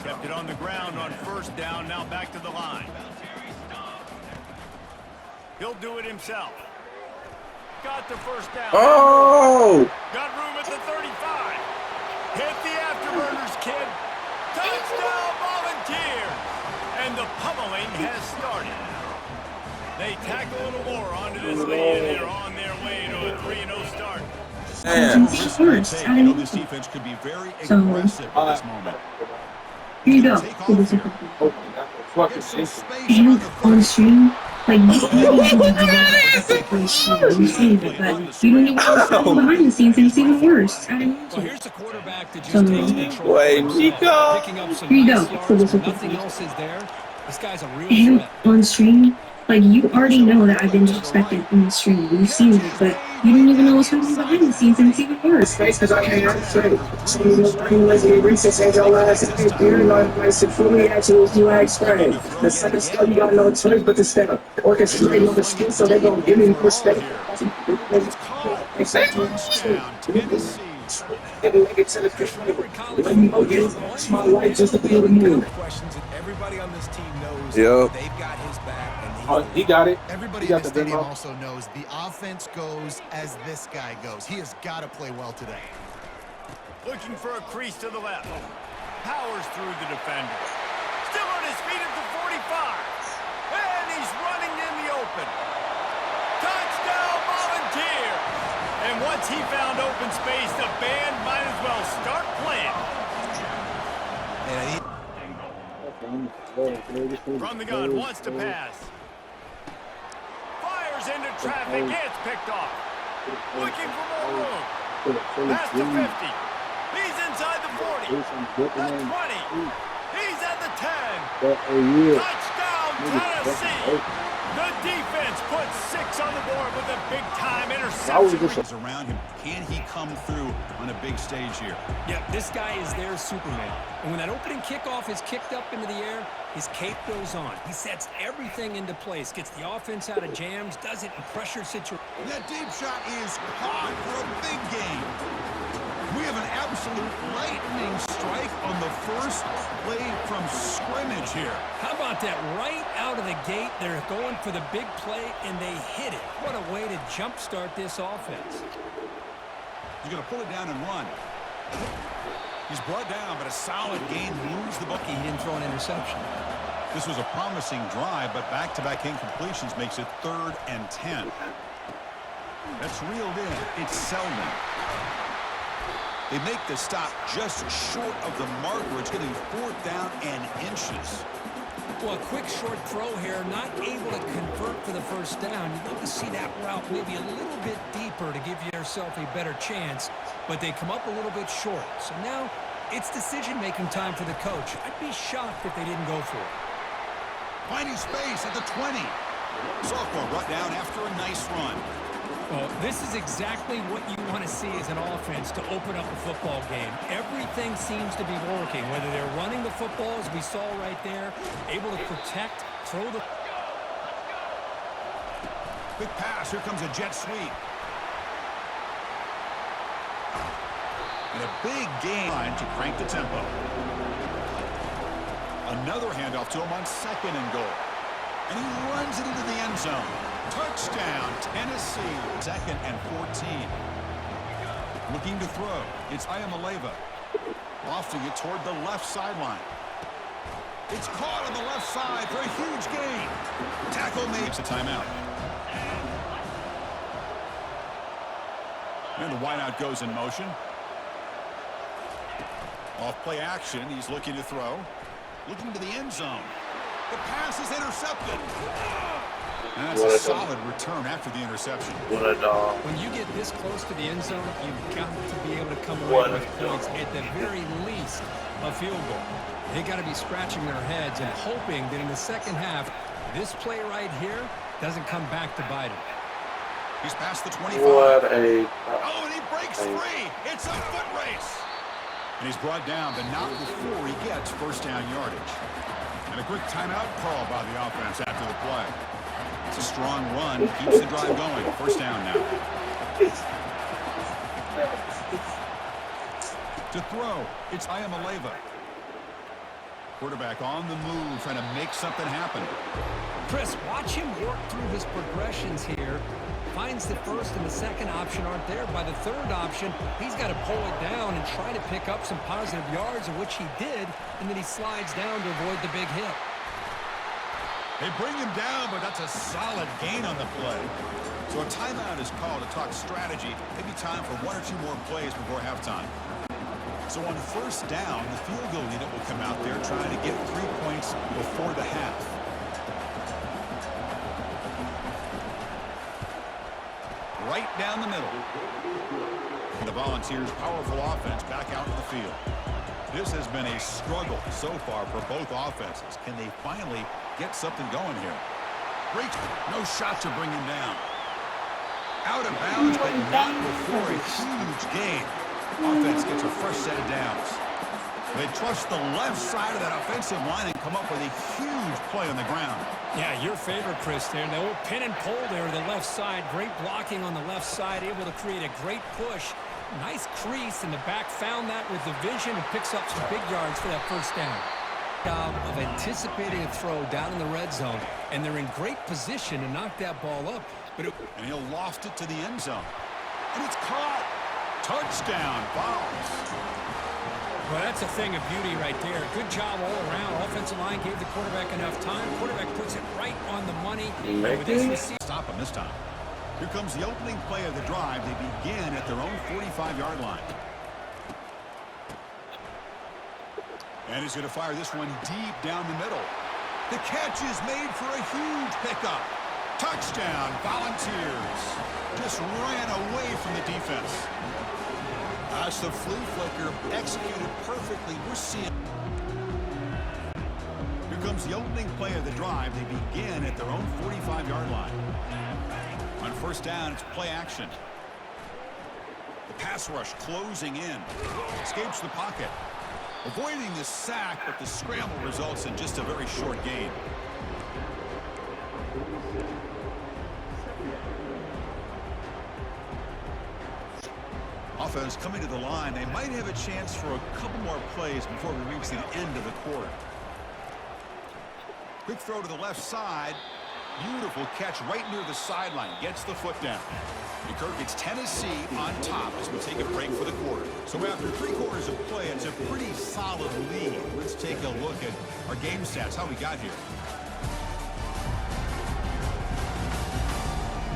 Kept it on the ground on first down, now back to the line. He'll do it himself. Got the first down. Oh! Got room at the 35. Hit the afterburners, kid. Touchdown, Volunteers. And the pummeling has started. They tack a little more onto this lead, and they're on their way to a 3-0 start. This defense could be very aggressive at this moment. Here you go. And on stream, like you see it, but you don't even know behind the scenes, and it's even worse. I didn't Well, here's the quarterback that just So, takes control. Wait, Nico. Picking up some Here you nice go. yards when nothing else is there. This guy's a real and threat. on stream, like you already know that I've been disrespected on the stream. You've seen it, but you don't even know what's happening behind the scenes, and it's even worse. Because I can't say, so you know, bring lesbian recess and your last you're like my fully actually you explain. The second study got no choice but to step orchestrating the skill so they don't give me perspective. Exactly. Let me go get my life just to be able to move. Everybody on this team knows Yep. they've got his back. He got it. Everybody in the stadium also knows the offense goes as this guy goes. He has got to play well today. Looking for a crease to the left. Powers through the defender. Still on his feet at the 45. And he's running in the open. Touchdown, Volunteers. And once he found open space, the band might as well start playing. From the gun, wants to pass. Fires into traffic, gets picked off. Looking for more room. Pass to 50. He's inside the 40. The 20. He's at the 10. Touchdown, Tennessee. The defense puts 6 on the board with a big-time interception. Around him, can he come through on a big stage here? Yeah, this guy is their Superman. And when that opening kickoff is kicked up into the air, his cape goes on. He sets everything into place, gets the offense out of jams, does it in pressure situations. That deep shot is caught for a big gain. We have an absolute lightning strike on the first play from scrimmage here. How about that? Right out of the gate, they're going for the big play, and they hit it. What a way to jumpstart this offense. He's going to pull it down and run. He's brought down, but a solid gain moves the ball. He didn't throw an interception. This was a promising drive, but back-to-back incompletions makes it 3rd and 10. That's reeled in. It's Selden. They make the stop just short of the mark where it's getting 4th down and inches. Well, a quick short throw here, not able to convert for the first down. You'd love to see that route maybe a little bit deeper to give yourself a better chance, but they come up a little bit short. So now it's decision-making time for the coach. I'd be shocked if they didn't go for it. Finding space at the 20. Sophomore brought down after a nice run. Well, this is exactly what you want to see as an offense to open up a football game. Everything seems to be working, whether they're running the football, as we saw right there, able to protect, throw the... Quick pass. Here comes a jet sweep. And a big gain to crank the tempo. Another handoff to him on 2nd and goal. And he runs it into the end zone. Touchdown, Tennessee. 2nd and 14. Looking to throw. It's Ncaa25. Lofting it toward the left sideline. It's caught on the left side for a huge gain. Tackle made. It's a timeout. And the wideout goes in motion. Off play action. He's looking to throw. Looking to the end zone. The pass is intercepted. And that's a solid return after the interception. What a dog. When you get this close to the end zone, you've got to be able to come away with points, at the very least, a field goal. They got to be scratching their heads and hoping that in the second half, this play right here doesn't come back to bite them. He's past the 25. What a... Oh, and he breaks free. It's a foot race. And he's brought down, but not before he gets first down yardage. And a quick timeout call by the offense after the play. It's a strong run. Keeps the drive going. First down now. To throw, it's Ncaa25. Quarterback on the move, trying to make something happen. Chris, watch him work through his progressions here. Finds the first and the second option aren't there. By the third option, he's got to pull it down and try to pick up some positive yards, of which he did, and then he slides down to avoid the big hit. They bring him down, but that's a solid gain on the play. So a timeout is called to talk strategy. Maybe time for 1 or 2 more plays before halftime. So on first down, the field goal unit will come out there trying to get 3 points before the half. Right down the middle. And the Volunteers' powerful offense back out in the field. This has been a struggle so far for both offenses. Can they finally get something going here? Great. No shot to bring him down. Out of bounds, but not before a huge gain. Offense gets a fresh set of downs. They trust the left side of that offensive line and come up with a huge play on the ground. Yeah, your favorite, Chris, there. The old pin and pull there, the left side. Great blocking on the left side, able to create a great push. Nice crease, and the back found that with the vision and picks up some big yards for that first down. Of anticipating a throw down in the red zone, and they're in great position to knock that ball up. And he'll loft it to the end zone. And it's caught. Touchdown, Vols. Well, that's a thing of beauty right there. Good job all around. Offensive line gave the quarterback enough time. Quarterback puts it right on the money. With this receiver. Stop him this time. Here comes the opening play of the drive. They begin at their own 45-yard line. And he's going to fire this one deep down the middle. The catch is made for a huge pickup. Touchdown, Volunteers. Just ran away from the defense. That's the flea flicker executed perfectly. We're seeing. Here comes the opening play of the drive. They begin at their own 45-yard line. On first down, it's play action. The pass rush closing in. Escapes the pocket. Avoiding the sack, but the scramble results in just a very short gain. Offense coming to the line. They might have a chance for a couple more plays before we reach the end of the quarter. Quick throw to the left side. Beautiful catch right near the sideline. Gets the foot down. Kirk, it's Tennessee on top as we take a break for the quarter. So after 3 quarters of play, it's a pretty solid lead. Let's take a look at our game stats, how we got here.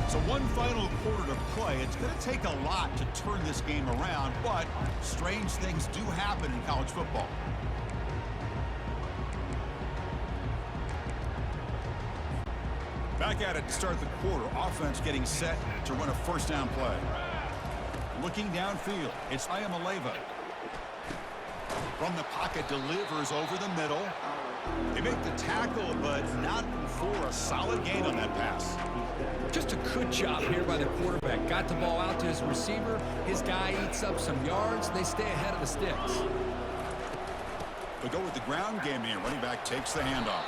So one final quarter to play. It's going to take a lot to turn this game around, but strange things do happen in college football. Back at it to start the quarter. Offense getting set to run a first down play. Looking downfield, it's Ncaa25. From the pocket, delivers over the middle. They make the tackle, but not before a solid gain on that pass. Just a good job here by the quarterback. Got the ball out to his receiver. His guy eats up some yards. They stay ahead of the sticks. They go with the ground game here. Running back takes the handoff.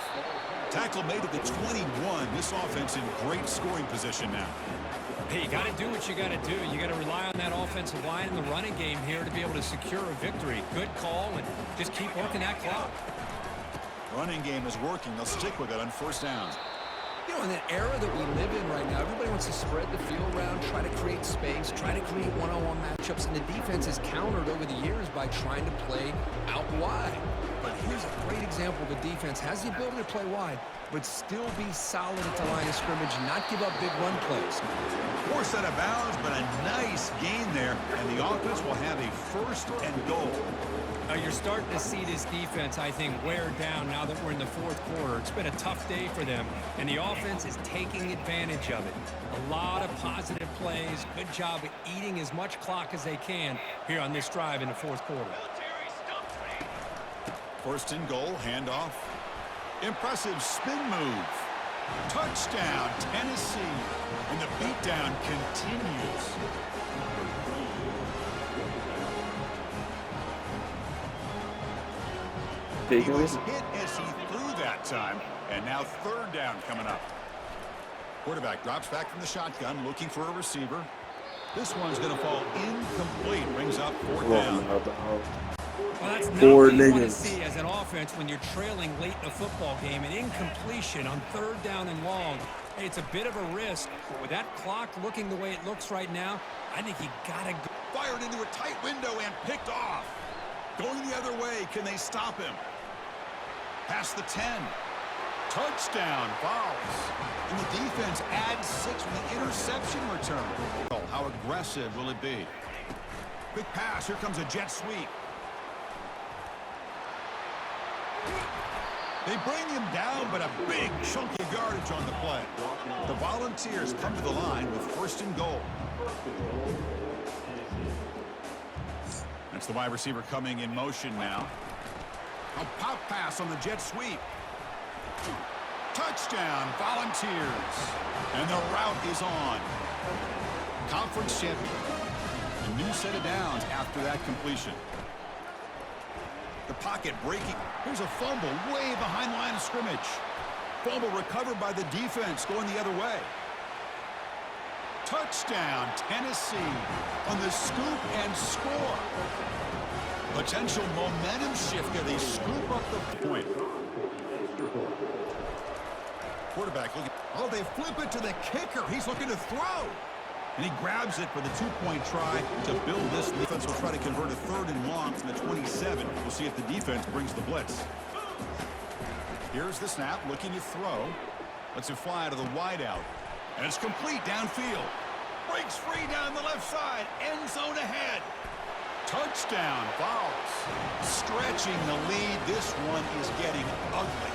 Tackle made at the 21. This offense in great scoring position now. Hey, you got to do what you got to do. You got to rely on that offensive line in the running game here to be able to secure a victory. Good call, and just keep working that clock. Running game is working. They'll stick with it on first down. You know, in that era that we live in right now, everybody wants to spread the field around, try to create space, try to create one-on-one matchups, and the defense is countered over the years by trying to play out wide. But here's a great example. The defense has the ability to play wide, but still be solid at the line of scrimmage, not give up big run plays. Forced out of bounds, but a nice gain there, and the offense will have a first and goal. Now you're starting to see this defense, I think, wear down now that we're in the fourth quarter. It's been a tough day for them, and the offense is taking advantage of it. A lot of positive plays. Good job at eating as much clock as they can here on this drive in the fourth quarter. First and goal, handoff. Impressive spin move. Touchdown, Tennessee. And the beatdown continues. He was hit as he threw that time. And now third down coming up. Quarterback drops back from the shotgun, looking for a receiver. This one's going to fall incomplete. Brings up fourth down. Well, that's not Four what you want to niggas. see as an offense when you're trailing late in a football game. An incompletion on 3rd down and long. Hey, it's a bit of a risk, but with that clock looking the way it looks right now, I think you got to go. Fired into a tight window and picked off. Going the other way, can they stop him? Past the 10. Touchdown, fouls. And the defense adds 6 with the interception return. How aggressive will it be? Quick pass, here comes a jet sweep. They bring him down, but a big chunk of yardage on the play. The Volunteers come to the line with 1st and goal. That's the wide receiver coming in motion now. A pop pass on the jet sweep. Touchdown, Volunteers. And the route is on. Conference champion. A new set of downs after that completion. The pocket breaking. Here's a fumble way behind the line of scrimmage. Fumble recovered by the defense going the other way. Touchdown, Tennessee on the scoop and score. Potential momentum shift here. They scoop up the point. Quarterback looking. Oh, they flip it to the kicker. He's looking to throw. And he grabs it for the 2-point try to build this. Defense will try to convert a 3rd and long from the 27. We'll see if the defense brings the blitz. Here's the snap, looking to throw. Lets it fly to the wideout. And it's complete downfield. Breaks free down the left side. End zone ahead. Touchdown, fouls. Stretching the lead. This one is getting ugly.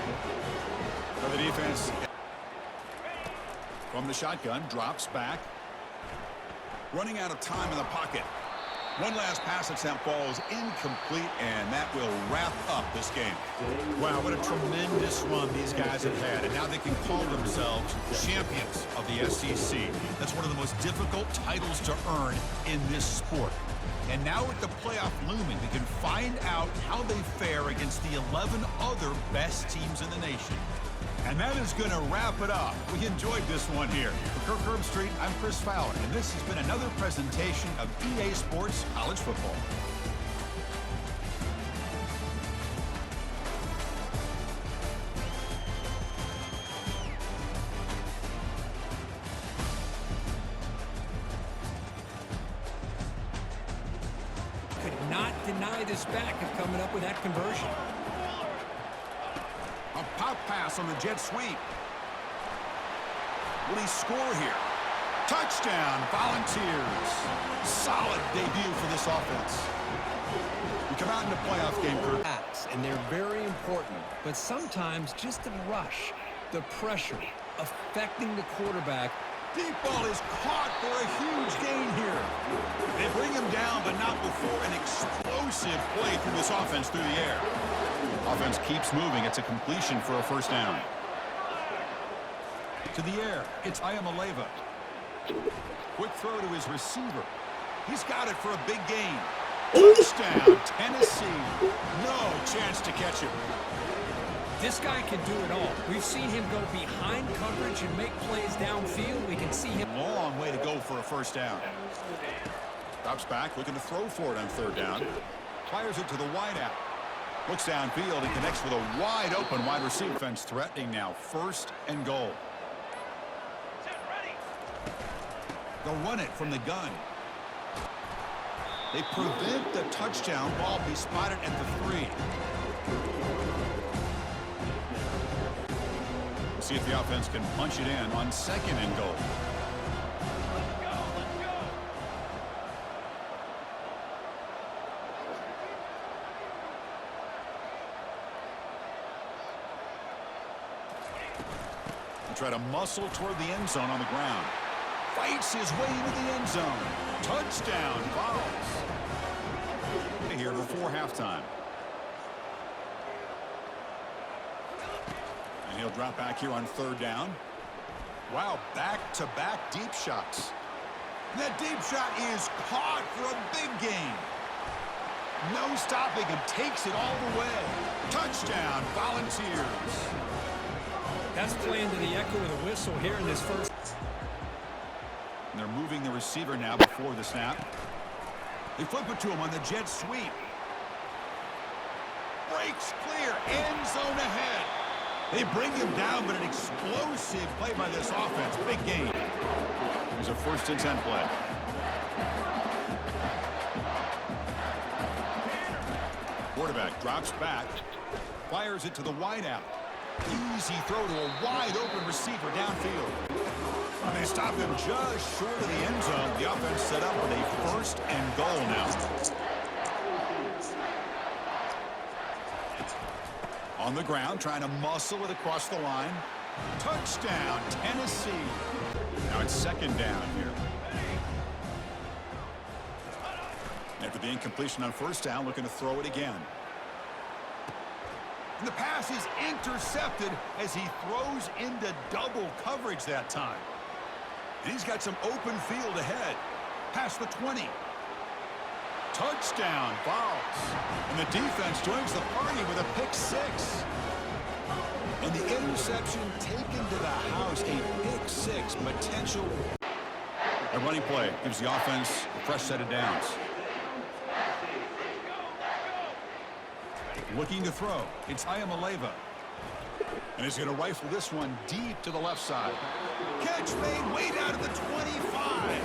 So the defense from the shotgun drops back. Running out of time in the pocket. One last pass attempt falls incomplete, and that will wrap up this game. Wow, what a tremendous run these guys have had, and now they can call themselves champions of the SEC. That's one of the most difficult titles to earn in this sport. And now with the playoff looming, they can find out how they fare against the 11 other best teams in the nation. And that is going to wrap it up. We enjoyed this one here. For Kirk Herbstreit, I'm Chris Fowler, and this has been another presentation of EA Sports College Football. Could not deny this back of coming up with that conversion. A pop pass on the jet sweep. Will he score here? Touchdown, Volunteers. Solid debut for this offense. We come out in the playoff game, Kurt. And they're very important, but sometimes just the rush, the pressure, affecting the quarterback. Deep ball is caught for a huge gain here. They bring him down, but not before an explosive play through this offense through the air. Offense keeps moving. It's a completion for a 1st down. To the air, it's Ncaa25. Quick throw to his receiver. He's got it for a big gain. Touchdown, Tennessee. No chance to catch him. This guy can do it all. We've seen him go behind coverage and make plays downfield. We can see him. Long way to go for a 1st down. Drops back, looking to throw for it on 3rd down. Fires it to the wideout. Looks downfield and connects with a wide open wide receiver. Defense threatening now. 1st and goal. They'll run it from the gun. They prevent the touchdown. Ball be spotted at the 3. We'll see if the offense can punch it in on 2nd and goal. Try to muscle toward the end zone on the ground. Fights his way into the end zone. Touchdown, fouls. Here before halftime. And he'll drop back here on 3rd down. Wow, back-to-back deep shots. And that deep shot is caught for a big gain. No stopping him. Takes it all the way. Touchdown, Volunteers. That's playing to the echo of the whistle here in this 1st. And they're moving the receiver now before the snap. They flip it to him on the jet sweep. breaks clear, end zone ahead. They bring him down, but an explosive play by this offense. Big game. Here's a 1st and 10 play. Quarterback drops back, fires it to the wideout. Easy throw to a wide-open receiver downfield. And they stop him just short of the end zone. The offense set up with a 1st and goal now. On the ground, trying to muscle it across the line. Touchdown, Tennessee. Now it's 2nd down here. After the incompletion on 1st down, looking to throw it again. And the pass is intercepted as he throws into double coverage that time. And he's got some open field ahead. Past the 20. Touchdown, Fowles. And the defense joins the party with a pick 6. And the interception taken to the house, a pick 6 potential. A running play gives the offense a fresh set of downs. Looking to throw. It's Ncaa25. And he's going to rifle this one deep to the left side. Catch made way down to the 25.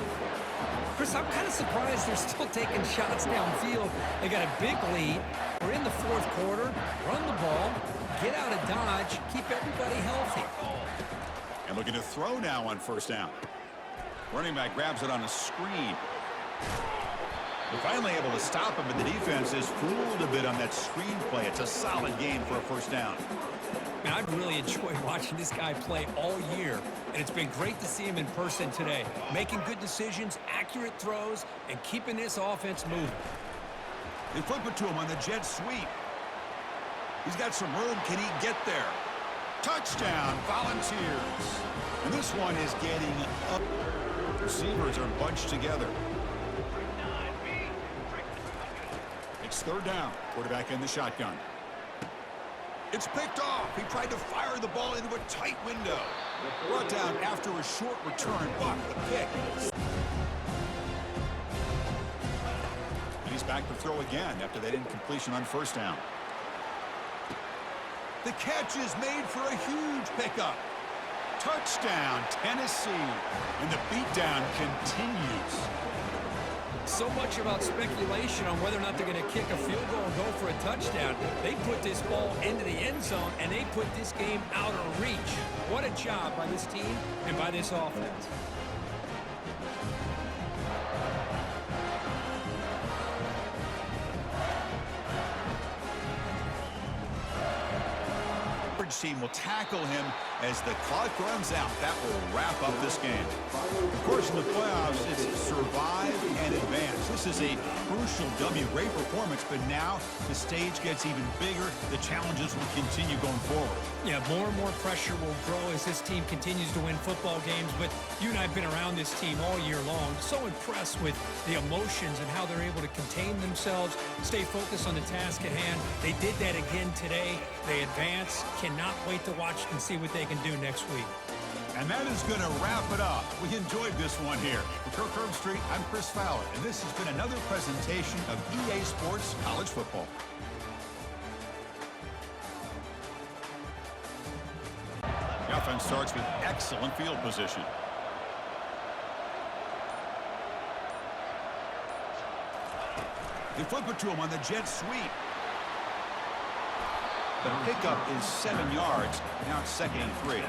Chris, I'm kind of surprised they're still taking shots downfield. They got a big lead. We're in the 4th quarter. Run the ball. Get out of Dodge. Keep everybody healthy. And looking to throw now on 1st down. Running back grabs it on a screen. We're finally able to stop him, but the defense is fooled a bit on that screen play. It's a solid gain for a 1st down. Man, I've really enjoyed watching this guy play all year, and it's been great to see him in person today. Making good decisions, accurate throws, and keeping this offense moving. They flip it to him on the jet sweep. He's got some room. Can he get there? Touchdown, Volunteers. And this one is getting up. Receivers are bunched together. It's 3rd down. Quarterback in the shotgun. It's picked off. He tried to fire the ball into a tight window. Brought down after a short return, but the pick. And he's back to throw again after that incompletion on 1st down. The catch is made for a huge pickup. Touchdown, Tennessee. And the beatdown continues. So much about speculation on whether or not they're going to kick a field goal and go for a touchdown. They put this ball into the end zone, and they put this game out of reach. What a job by this team and by this offense. Team will tackle him as the clock runs out. That will wrap up this game. Of course, in the playoffs, it's survive and advance. This is a crucial W. Great performance, but now the stage gets even bigger. The challenges will continue going forward. Yeah, more and more pressure will grow as this team continues to win football games, but you and I have been around this team all year long. So impressed with the emotions and how they're able to contain themselves, stay focused on the task at hand. They did that again today. They advance. Cannot wait to watch and see what they can do next week. And that is going to wrap it up. We enjoyed this one here. For Kirk Herbstreit, I'm Chris Fowler, and this has been another presentation of EA Sports College Football. The offense starts with excellent field position. They flip it to him on the jet sweep. The pickup is 7 yards. Now it's 2nd and 3.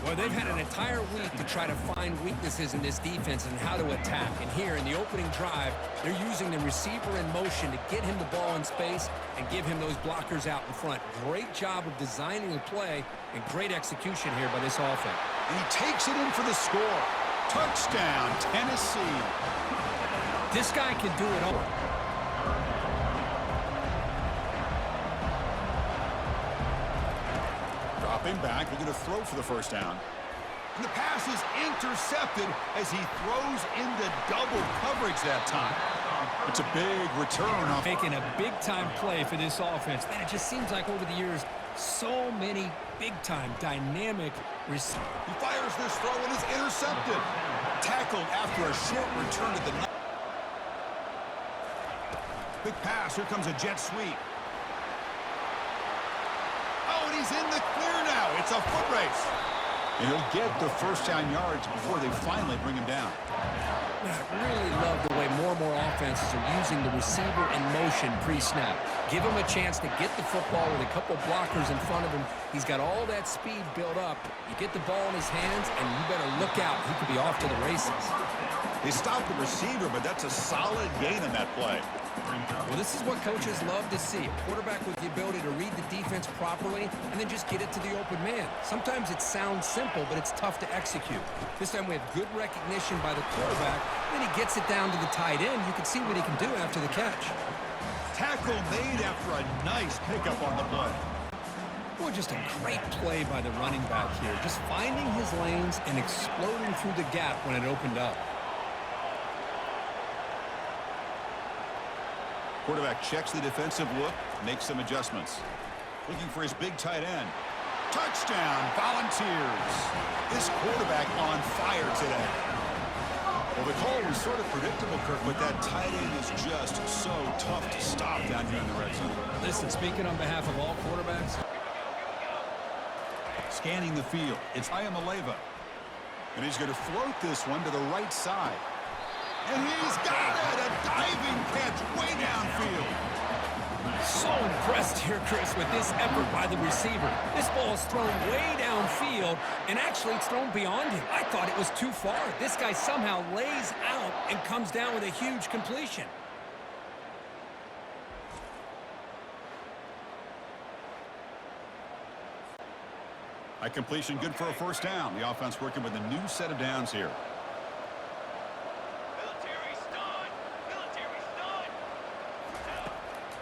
Well, they've had an entire week to try to find weaknesses in this defense and how to attack. And here in the opening drive, they're using the receiver in motion to get him the ball in space and give him those blockers out in front. Great job of designing the play and great execution here by this offense. And he takes it in for the score. Touchdown, Tennessee. This guy can do it all. Dropping back, looking to throw for the 1st down. And the pass is intercepted as he throws into double coverage that time. It's a big return off. Making a big-time play for this offense. Man, it just seems like over the years, so many big-time, dynamic receivers. He fires this throw and is intercepted. Tackled after a short return to the... Big pass. Here comes a jet sweep. He's in the clear now. It's a foot race. And he'll get the first down yards before they finally bring him down. I really love the way more and more offenses are using the receiver in motion pre-snap. Give him a chance to get the football with a couple blockers in front of him. He's got all that speed built up. You get the ball in his hands, and you better look out. He could be off to the races. They stopped the receiver, but that's a solid gain in that play. Well, this is what coaches love to see. A quarterback with the ability to read the defense properly and then just get it to the open man. Sometimes it sounds simple, but it's tough to execute. This time we have good recognition by the quarterback. Then he gets it down to the tight end. You can see what he can do after the catch. Tackle made after a nice pickup on the play. Boy, just a great play by the running back here. Just finding his lanes and exploding through the gap when it opened up. Quarterback checks the defensive look, makes some adjustments. Looking for his big tight end. Touchdown, Volunteers. This quarterback on fire today. Well, the call was sort of predictable, Kirk, but that tight end is just so tough to stop down here in the red zone. Listen, speaking on behalf of all quarterbacks. Scanning the field, it's Ncaa25. And he's going to float this one to the right side. And he's got it! A diving catch way downfield. So impressed here, Chris, with this effort by the receiver. This ball is thrown way downfield, and actually it's thrown beyond him. I thought it was too far. This guy somehow lays out and comes down with a huge completion. A completion good for a first down. The offense working with a new set of downs here.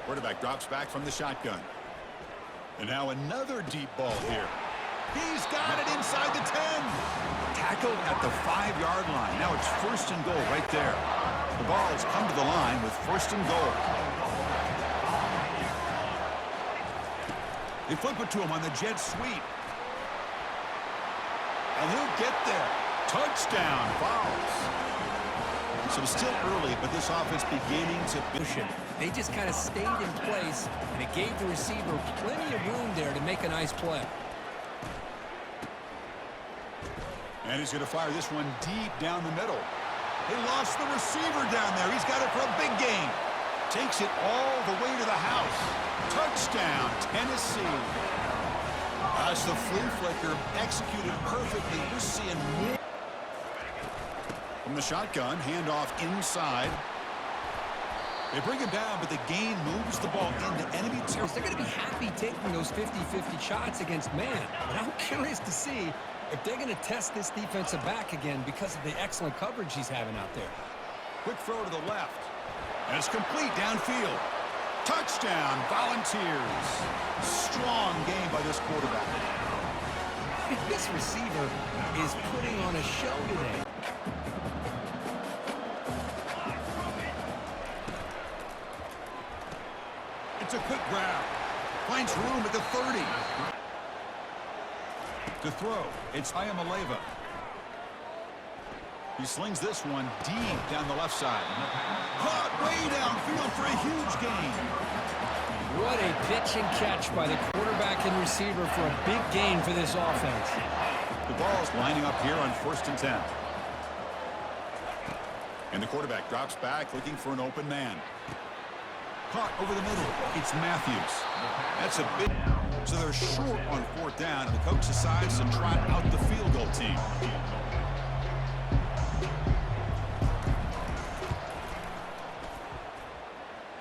Quarterback drops back from the shotgun. And now another deep ball here. He's got it inside the 10. Tackled at the 5-yard line. Now it's first and goal right there. The ball has come to the line with first and goal. They flip it to him on the jet sweep. And he'll get there. Touchdown, Fowles. So still early, but this offense beginning to push. They just kind of stayed in place, and it gave the receiver plenty of room there to make a nice play. And he's going to fire this one deep down the middle. They lost the receiver down there. He's got it for a big gain. Takes it all the way to the house. Touchdown, Tennessee. As the flea flicker executed perfectly, we're seeing more. From the shotgun, handoff inside. They bring him down, but the gain moves the ball into enemy territory. They're going to be happy taking those 50-50 shots against man. But I'm curious to see if they're going to test this defensive back again because of the excellent coverage he's having out there. Quick throw to the left. And it's complete downfield. Touchdown, Volunteers. Strong game by this quarterback. This receiver is putting on a show today. It's a quick grab. Finds room at the 30. To throw, it's Ncaa25. He slings this one deep down the left side. Caught way downfield for a huge gain. What a pitch and catch by the quarterback and receiver for a big gain for this offense. The ball's lining up here on first and 10. And the quarterback drops back looking for an open man. Caught over the middle. It's Matthews. That's a big... So they're short on fourth down, and the coach decides to trot out the field goal team.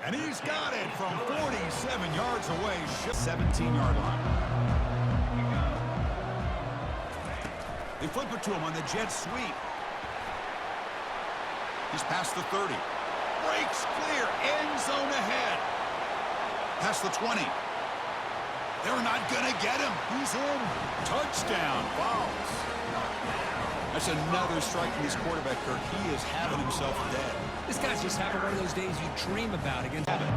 And he's got it from 47 yards away. 17-yard line. They flip it to him on the jet sweep. He's past the 30. Breaks clear. End zone ahead. Past the 20. They're not going to get him. He's in. Touchdown, Fowles. That's another strike from his quarterback, Kirk. He is having himself dead. This guy's just having one of those days you dream about against heaven.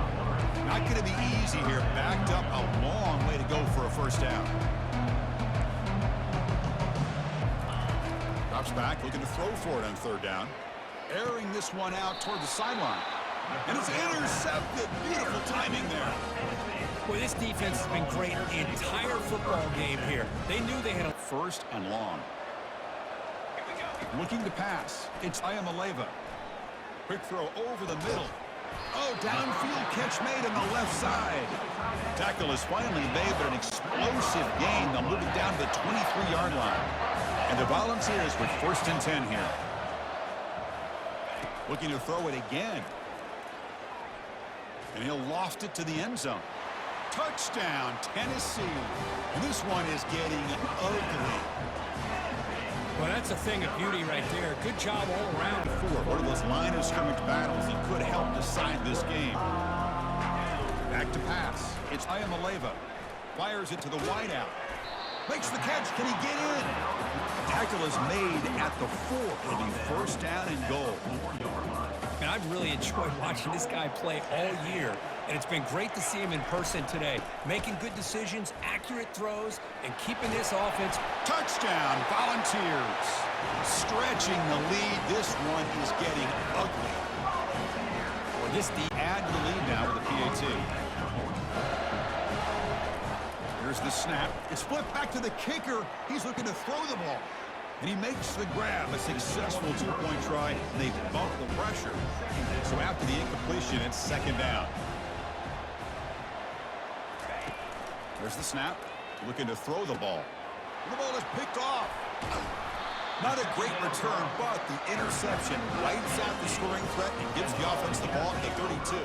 Not going to be easy here. Backed up a long way to go for a first down. Drops back, looking to throw for it on third down. Airing this one out toward the sideline. And it's intercepted. Beautiful timing there. Boy, this defense has been great the entire football game here. They knew they had a First and long. Looking to pass. It's Ncaa25. Quick throw over the middle. Oh, downfield catch made on the left side. Tackle is finally made, but an explosive gain. They'll move it down to the 23-yard line. And the Volunteers with first and 10 here. Looking to throw it again. And he'll loft it to the end zone. Touchdown, Tennessee. And this one is getting ugly. Well, that's a thing of beauty right there. Good job all around. One of those line of scrimmage battles that could help decide this game. Back to pass. It's Ncaa25. Fires it to the wideout. Makes the catch. Can he get in? Tackle is made at the 4. It'll be first down and goal. And I've really enjoyed watching this guy play all year. And it's been great to see him in person today. Making good decisions, accurate throws, and keeping this offense. Touchdown, Volunteers. Stretching the lead. This one is getting ugly. Or this add the lead now with a PAT. Here's the snap. It's flipped back to the kicker. He's looking to throw the ball. And he makes the grab. A successful two-point try. And they bump the pressure. So after the incompletion, it's second down. There's the snap. Looking to throw the ball. The ball is picked off. Not a great return, but the interception lights out the scoring threat and gives the offense the ball at the 32.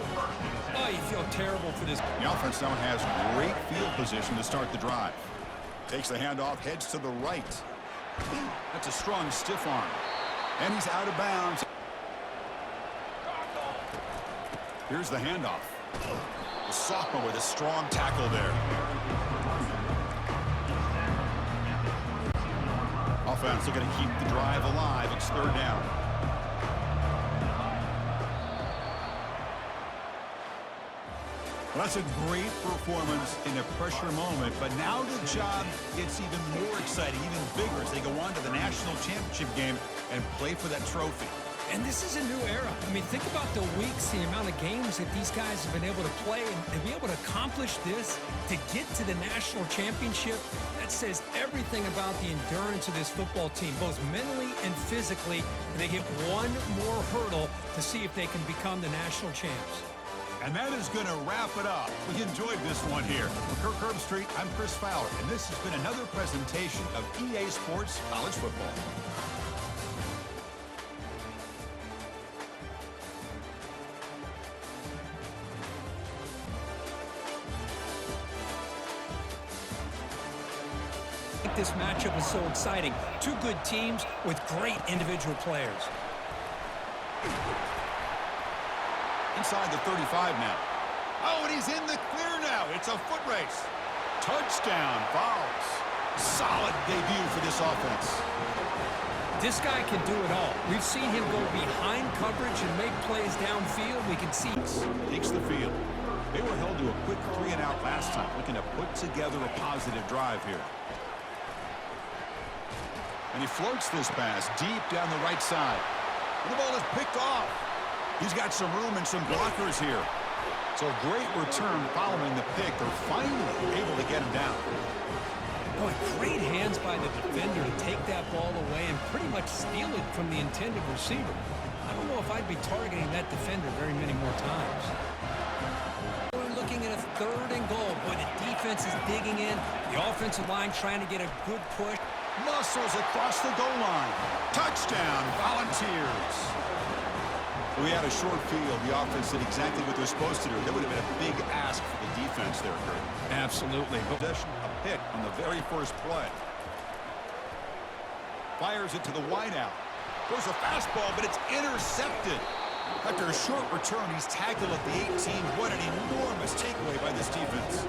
Oh, you feel terrible for this. The offense now has great field position to start the drive. Takes the handoff, heads to the right. That's a strong stiff arm. And he's out of bounds. Here's the handoff. The sophomore with a strong tackle there. Offense looking to keep the drive alive. It's third down. Well, that's a great performance in a pressure moment, but now the job gets even more exciting, even bigger as they go on to the national championship game and play for that trophy. And this is a new era. I mean, think about the weeks, the amount of games that these guys have been able to play and be able to accomplish this, to get to the national championship. That says everything about the endurance of this football team, both mentally and physically. And they get one more hurdle to see if they can become the national champs. And that is going to wrap it up. We enjoyed this one here. For Kirk Herbstreit, I'm Chris Fowler, and this has been another presentation of EA Sports College Football. This matchup is so exciting. Two good teams with great individual players. Inside the 35 now. Oh, and he's in the clear now. It's a foot race. Touchdown, Vols. Solid debut for this offense. This guy can do it all. We've seen him go behind coverage and make plays downfield. We can see. Takes the field. They were held to a quick 3-and-out last time, looking to put together a positive drive here. And he floats this pass deep down the right side. And the ball is picked off. He's got some room and some blockers here. So great return following the pick. They're finally able to get him down. Boy, great hands by the defender to take that ball away and pretty much steal it from the intended receiver. I don't know if I'd be targeting that defender very many more times. We're looking at a third and goal. Boy, the defense is digging in. The offensive line trying to get a good push. Muscles across the goal line. Touchdown, Volunteers. We had a short field. The offense did exactly what they're supposed to do. That would have been a big ask for the defense there, Kurt. Absolutely. Possession, a pick on the very first play. Fires it to the wideout. Goes a fastball, but it's intercepted. After a short return, he's tackled at the 18. What an enormous takeaway by this defense.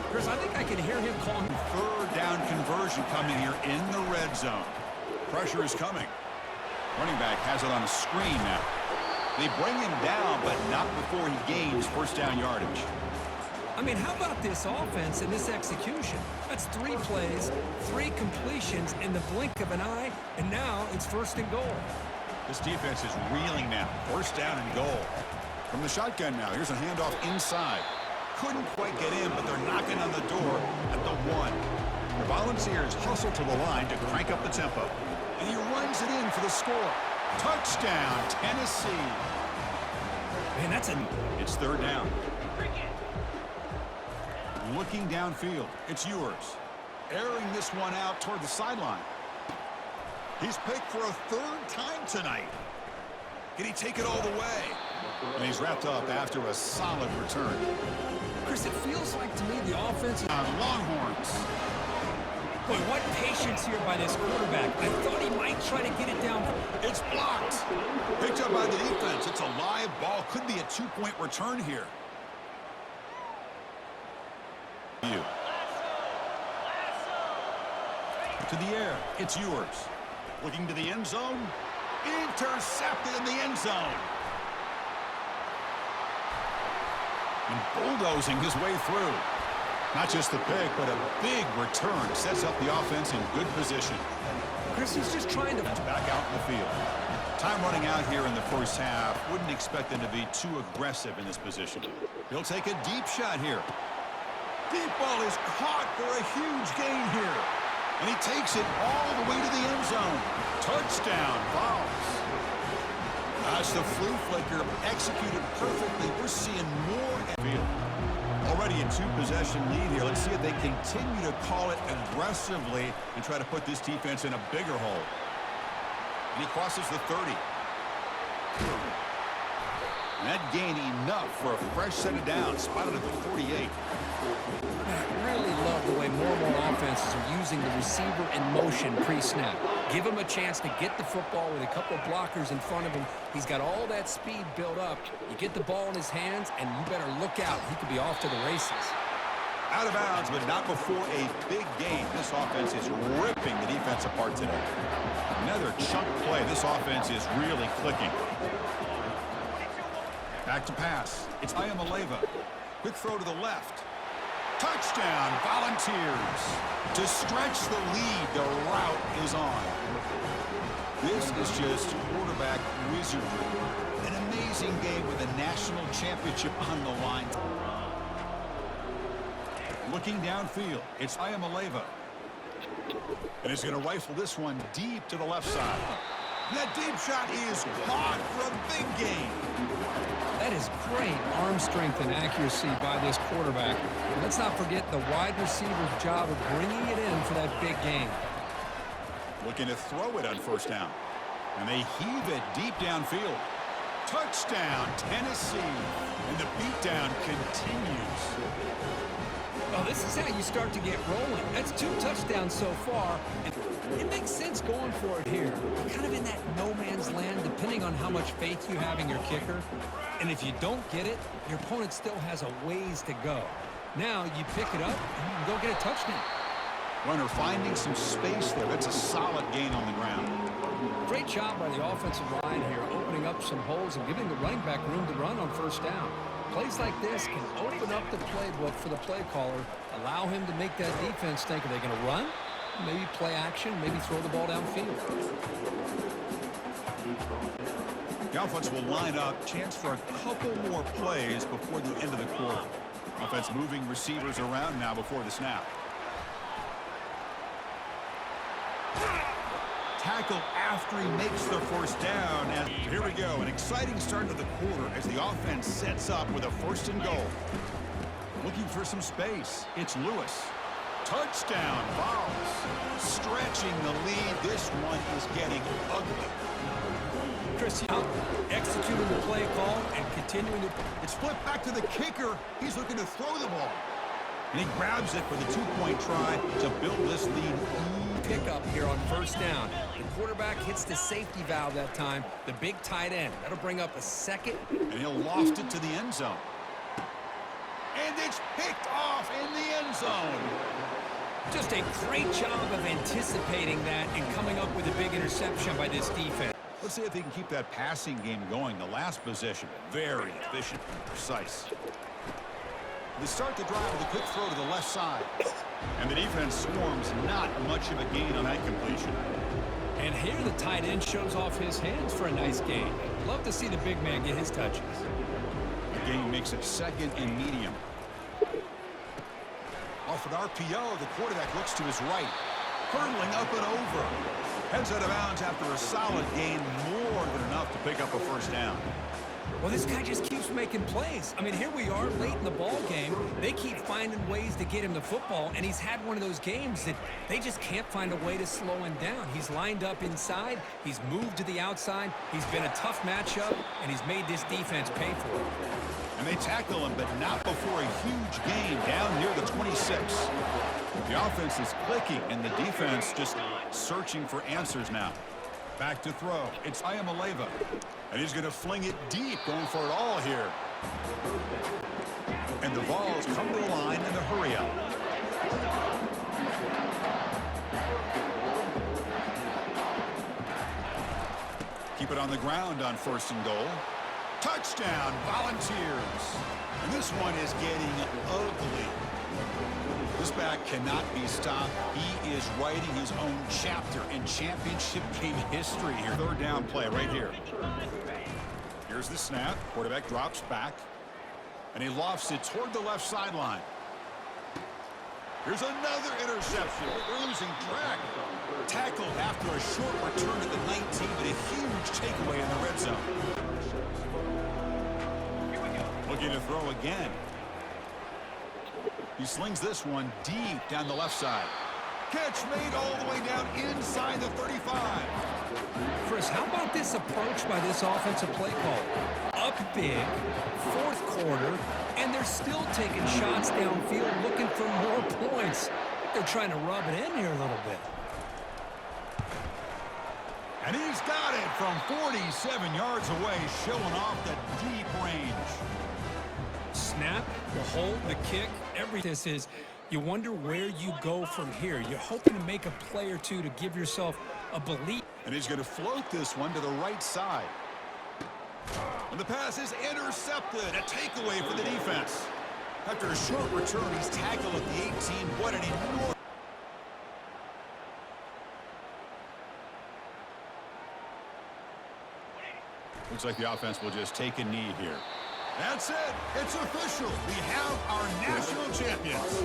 Chris, I think I can hear him calling. Third down conversion coming here in the red zone. Pressure is coming. Running back has it on a screen now. They bring him down, but not before he gains first down yardage. I mean, how about this offense and this execution? That's 3 plays, 3 completions in the blink of an eye, and now it's first and goal. This defense is reeling now. First down and goal. From the shotgun now, here's a handoff inside. Couldn't quite get in, but they're knocking on the door at the 1. Volunteers hustle to the line to crank up the tempo. And he runs it in for the score. Touchdown, Tennessee. Man, It's third down. Looking downfield. It's yours. Airing this one out toward the sideline. He's picked for a third time tonight. Can he take it all the way? And he's wrapped up after a solid return. Chris, it feels like to me the offense is Longhorns. Boy, what patience here by this quarterback. I thought he might try to get it down. It's blocked. Picked up by the defense. It's a live ball. Could be a two-point return here. To the air. It's yours. Looking to the end zone. Intercepted in the end zone. And bulldozing his way through. Not just the pick, but a big return sets up the offense in good position. Chris, he's just trying to Back out in the field. Time running out here in the first half. Wouldn't expect them to be too aggressive in this position. He'll take a deep shot here. Deep ball is caught for a huge gain here. And he takes it all the way to the end zone. Touchdown, Vols. That's the flea flicker executed perfectly. We're seeing more at field. Already a two-possession lead here. Let's see if they continue to call it aggressively and try to put this defense in a bigger hole. And he crosses the 30. And that gained enough for a fresh set of downs, spotted at the 48. I really love the way more and more offenses are using the receiver in motion pre-snap. Give him a chance to get the football with a couple of blockers in front of him. He's got all that speed built up. You get the ball in his hands, and you better look out. He could be off to the races. Out of bounds, but not before a big game. This offense is ripping the defense apart today. Another chunk play. This offense is really clicking. Back to pass. It's Ncaa25. Quick throw to the left. Touchdown, Volunteers. To stretch the lead, the route is on. This is just quarterback wizardry. An amazing game with a national championship on the line. Looking downfield, it's Ncaa25. And he's going to rifle this one deep to the left side. That deep shot is caught for a big gain. That is great arm strength and accuracy by this quarterback. And let's not forget the wide receiver's job of bringing it in for that big gain. Looking to throw it on first down. And they heave it deep downfield. Touchdown, Tennessee. And the beatdown continues. Well, this is how you start to get rolling. That's 2 touchdowns so far. And it makes sense going for it here. You're kind of in that no man's land, depending on how much faith you have in your kicker. And if you don't get it, your opponent still has a ways to go. Now you pick it up and you can go get a touchdown. Runner finding some space there. That's a solid gain on the ground. Great job by the offensive line here, opening up some holes and giving the running back room to run on first down. Plays like this can open up the playbook for the play caller, allow him to make that defense think, are they going to run? Maybe play action, maybe throw the ball downfield. The offense will line up. Chance for a couple more plays before the end of the quarter. Offense moving receivers around now before the snap. Tackle after he makes the first down. And here we go. An exciting start to the quarter as the offense sets up with a 1st and goal. Looking for some space. It's Lewis. Touchdown, Vols. Stretching the lead. This one is getting ugly. Chris, executing the play call and continuing to... It's flipped back to the kicker. He's looking to throw the ball. And he grabs it for the 2-point try to build this lead. Pickup here on first down. The quarterback hits the safety valve that time, the big tight end. That'll bring up a second. And he'll loft it to the end zone. And it's picked off in the end zone. Just a great job of anticipating that and coming up with a big interception by this defense. Let's see if he can keep that passing game going. The last possession, very efficient and precise. They start the drive with a quick throw to the left side. And the defense swarms, not much of a gain on that completion. And here the tight end shows off his hands for a nice gain. Love to see the big man get his touches. The game makes it 2nd and medium. off an RPO. The quarterback looks to his right. Hurtling up and over. Heads out of bounds after a solid gain, more than enough to pick up a first down. Well, this guy just keeps making plays. I mean, here we are late in the ball game. They keep finding ways to get him the football, and he's had one of those games that they just can't find a way to slow him down. He's lined up inside. He's moved to the outside. He's been a tough matchup, and he's made this defense pay for it. And they tackle him, but not before a huge gain down near the 26. The offense is clicking, and the defense just searching for answers now. Back to throw. It's Ncaa25. And he's going to fling it deep, going for it all here. And the balls come to the line in the hurry-up. Keep it on the ground on 1st and goal. Touchdown, Volunteers. And this one is getting ugly. This back cannot be stopped. He is writing his own chapter in championship game history here. 3rd down play right here. Here's the snap. Quarterback drops back. And he lofts it toward the left sideline. Here's another interception. We're losing track. Tackled after a short return to the 19, but a huge takeaway in the red zone. Looking to throw again. He slings this one deep down the left side. Catch made all the way down inside the 35. Chris, how about this approach by this offensive play call? Up big, 4th quarter, and they're still taking shots downfield looking for more points. They're trying to rub it in here a little bit. And he's got it from 47 yards away, showing off the deep range. Snap, the hold, the kick, everything. This is, you wonder where you go from here. You're hoping to make a play or two to give yourself a belief. And he's going to float this one to the right side. And the pass is intercepted. A takeaway for the defense. After a short return, he's tackled at the 18. What an enormous... Looks like the offense will just take a knee here. That's it. It's official. We have our national champions.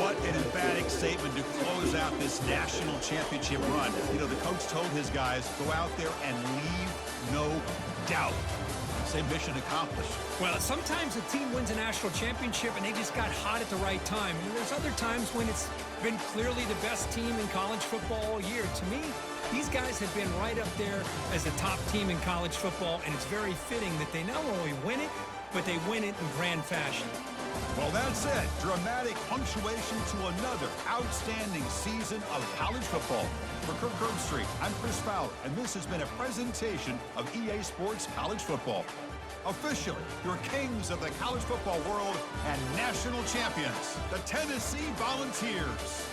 What an emphatic statement to close out this national championship run. You know, the coach told his guys, go out there and leave no doubt. Say mission accomplished. Well, sometimes a team wins a national championship and they just got hot at the right time. And there's other times when it's been clearly the best team in college football all year. To me, these guys have been right up there as the top team in college football, and it's very fitting that they not only win it, but they win it in grand fashion. Well, that's it. Dramatic punctuation to another outstanding season of college football. For Kirk Herbstreit, I'm Chris Fowler, and this has been a presentation of EA Sports College Football. Officially, your kings of the college football world and national champions, the Tennessee Volunteers.